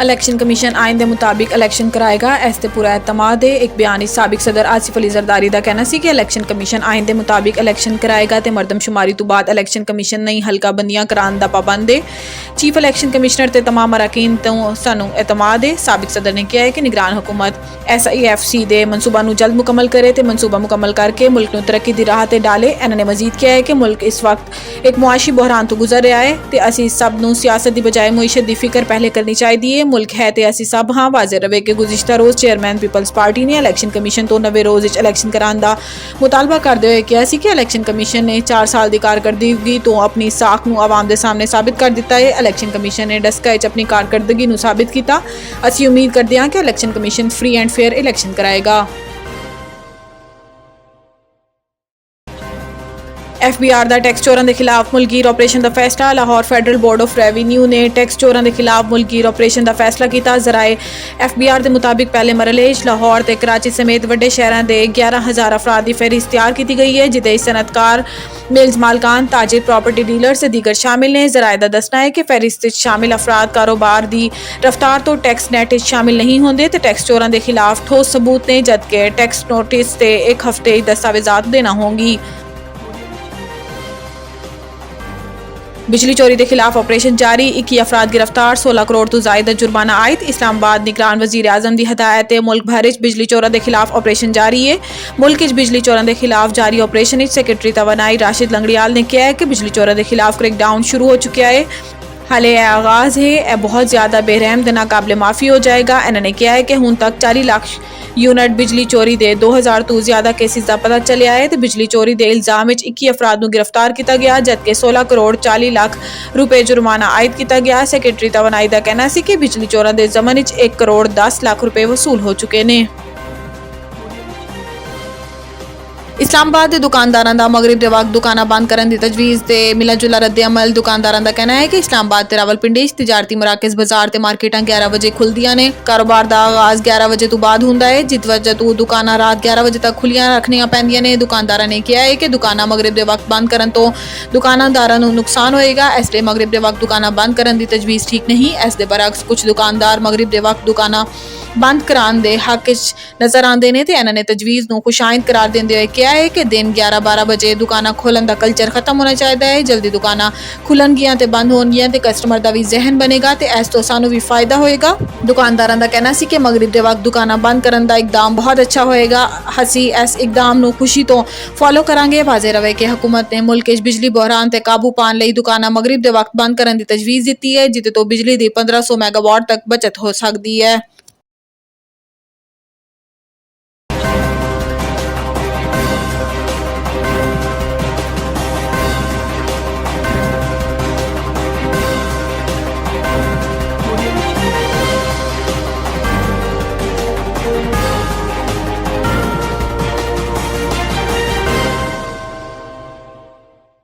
Election commission आइन के मुताबिक इलैक्शन कराएगा। इस ते पूरा एतमाद है। एक बयान साबिक सदर आसिफ अली जरदारी का कहना सी कि इलैक्शन कमीशन आइन के मुताबिक इलैक्शन कराएगा तो मरदमशुमारी तो बाद इलैक्शन कमीशन नहीं हल्का बंदियां कराने का पाबंद है। चीफ इलैक्शन कमिश्नर ते तमाम अरकान तो सानू एतमाद है। साबिक सदर ने कहा है कि निगरान हुकूमत SIFC के मनसूबा जल्द मुकम्मल करे तो मनसूबा मुकम्मल करके मुल्क को तरक्की की राह पर डाले। इन्होंने मजीद किया है कि मुल्क इस वक्त एक मुआशी बहरान तो गुजर रहा है तो असी सब नू सियासत की बजाय मुईशत की फिक्र पहले करनी चाहिए। मुल्क है तो असी सब हाँ वाजे रवे कि गुज़िश्ता रोज़ चेयरमैन पीपल्स पार्टी ने इलैक्शन कमीशन तो नवे रोज़ इलैक्शन कराने का मुतालबा करते हुए कहा कि इलैक्शन कमीशन ने 4 साल की कारकरदगी तो अपनी साख को आवाम के सामने साबित कर दिता है। इलैक्शन कमीशन ने डस्का अपनी कारकरदगी साबित किया। असी उम्मीद करते हैं कि election commission free and fair election कराएगा। FBR का टैक्स चोरों के खिलाफ मुल्कगीर ऑपरेशन का फैसला। Lahore federal board of revenue ने टैक्स चोरों के खिलाफ मुल्कगीर ऑपरेशन का फैसला किया। जराए FBR के मुताबिक पहले मरले लाहौर ते कराची समेत वड्डे शहरों के 11,000 अफराद की फहरिस्त तैयार की गई है, जिदे सनतकार, मिल्स मालकान, ताजिर, प्रॉपर्टी डीलर से दीगर शामिल ने। जराए का दसना है कि फहरिस्त शामिल अफराद कारोबार की रफ्तार तो टैक्स नेट शामिल नहीं होंगे तो टैक्स चोरों के खिलाफ ठोस सबूत ने, जबकि टैक्स नोटिस से 1 हफ्ते दस्तावेजात देना होंगी। बिजली चोरी के खिलाफ ऑपरेशन जारी। 21 अफराद गिरफ्तार, 16 करोड़ तो जायद जुर्माना आयद। इस्लामाबाद निगरान वजीर आजम की हदायत मुल्क भर बिजली चोरों के खिलाफ ऑपरेशन जारी है। मुल्क बिजली चोरों के खिलाफ जारी ऑपरेशन सैकटरी तवानाई राशिद लंगड़ियाल ने कहा है कि बिजली चोरों के खिलाफ क्रैकडाउन शुरू हो चुका है। हाले आगाज है, यह बहुत ज़्यादा बेरहम ते नाकाबिले माफ़ी हो जाएगा। इन्होंने कहा है कि हुण तक 40 लाख यूनिट बिजली चोरी के 2000 तो ज़्यादा केसेस का पता चलिया है तो बिजली चोरी के इल्जाम 21 अफराद को गिरफ्तार किया गया, जबकि 16 करोड़ 40 लाख रुपए जुर्माना आयद किया गया। सैकटरी तवानाई का कहना है कि बिजली चोरों के जमन 1 करोड़ 10 लाख रुपए वसूल हो चुके हैं। इस्लामाबाद के दुकानदारों का मगरिब के वक्त दुकाना बंद करने की तजवीज़ ते मिला जुला रद्द अमल। दुकानदारों का कहना है कि इस्लामाबाद ते रावलपिंडी तिजारती मराकज़ बाजार ते मार्केटां 11 बजे खुलदियां ने। कारोबार का आगाज़ 11 बजे तो बाद होंदा है, जिस वजह तो दुकाना रात 11 बजे तक खुलियां रखनियां पैंदियां ने। दुकानदारों ने कहा है कि दुकाना मगरिब के वक्त बंद करन तो दुकानदारों को नुकसान होएगा, इसलिए मगरिब के वक्त दुकाना बंद करने की तजवीज़ ठीक नहीं। इस दे बरअक्स कुछ दुकानदार मगरिब के वक्त दुकाना बंद कराने के हक नजर आते हैं तो इन्होंने तजवीज़ को खुशाइंद करार देते हुए कहा है कि दिन 11-12 बजे दुकाना खोलन का कल्चर खत्म होना चाहिए है। जल्दी दुकाना खुलनगियां तो बंद होनगियां तो कस्टमर का भी जहन बनेगा तो इस तो सानू भी फायदा होएगा। दुकानदारों का कहना सी कि मगरिब के वक्त दुकाना बंद करने का इकदाम बहुत अच्छा होएगा। असी इस इकदाम को खुशी तो फॉलो करांगे। वाजे रवे कि हुकूमत ने मुल्क बिजली बहरान ते काबू पाने लई दुकाना मगरिब के वक्त बंद करने की तजवीज़ दी है, जिदे तो बिजली की 1500 मेगावाट तक बचत हो सकती है।